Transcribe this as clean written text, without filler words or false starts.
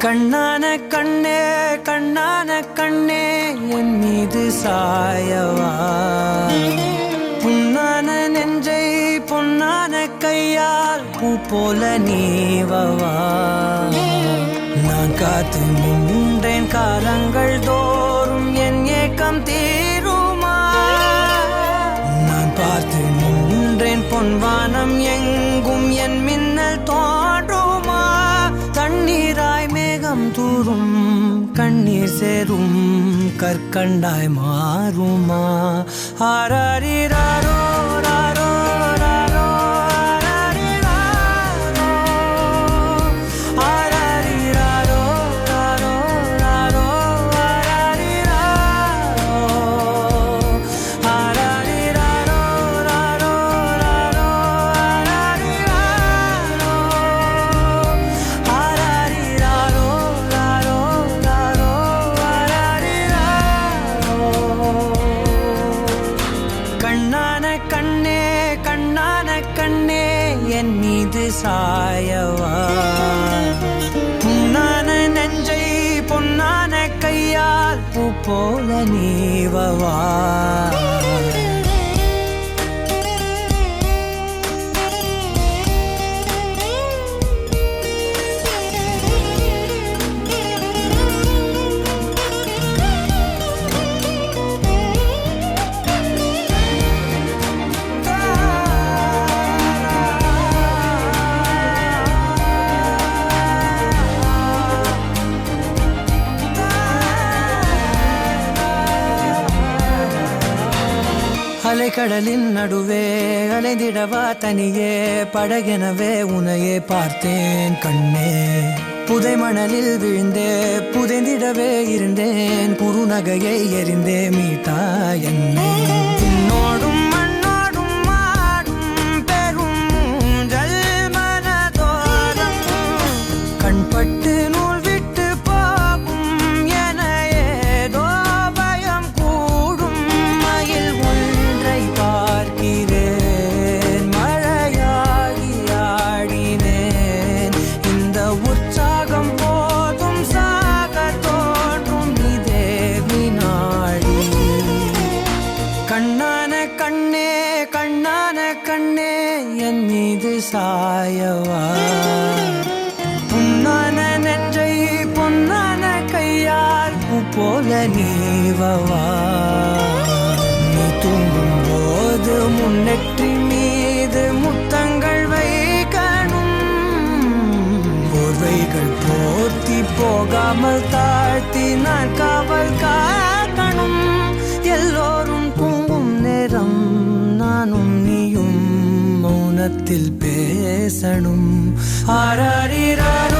கண்ணான கண்ணே கண்ணான கண்ணே என் மீது சாயவா, புண்ணான நெஞ்சை பொன்னான கையால் பூ போல நீவவா. நான் காத்து நின்றேன் காலங்கள் தோறும் என் ஏக்கம் தீருமா. நான் பார்த்து நின்றேன் பொன்வானம் எங்கும் என் மின்னல் தோன்றுமா. தண்ணீராய் மேகம் தூரும் கண்ணீர் சேரும் கற்கண்டாய் மாறுமா. ஆராரிராரோ ராரோ ராரோ ஆராரிராரோ ராரோ ராரோ ஆராரிராரோ ராரோ ராரோ ஆராரிராரோ ராரோ ராரோ கண்ணான கண்ணே கண்ணான கண்ணே என் மீது சாயவா, புண்ணான நெஞ்சை பொன்னான கையால் பூ போல நீவவா. அலைக்கடலின் நடுவே அலைந்திடவா தனியே படகெனவே உனையே பார்த்தேன் கண்ணே. புதை மணலில் விழுந்தே புதைந்திடவே இருந்தேன், குறுநகையை எறிந்தே மீட்டா என்னை. உன்னோடும் மண்ணோடும் மாடும் பெரும் ஊஞ்சல் மனதோரம் கண்பட்டு நூல் விட்டு போகும் என ஏதோ பயம் கூடும். மயில் ஒன்றை பார்க்கிறேன் மழையாகி ஆடினேன். இந்த உற்சாகம் போதும் சாக தோன்றும் இதே வினாடி. கண்ணான கண்ணே கண்ணான கண்ணே என் மீது சாயவா, புண்ணான நெஞ்சை பொன்னான கையால் பூ போல நீவவா. நீ தூங்கும் போது முன்னெற்றி மீது முத்தங்கள் வைக்கணும், போர்வைகள் போர்த்தி போகாமல் தாழ்த்தி நான் காவல் காக்கணும். எல்லோரும் தூங்கும் நேரம் நானும் நீயும் மௌனத்தில் பேசணும். ஆராரிராரோ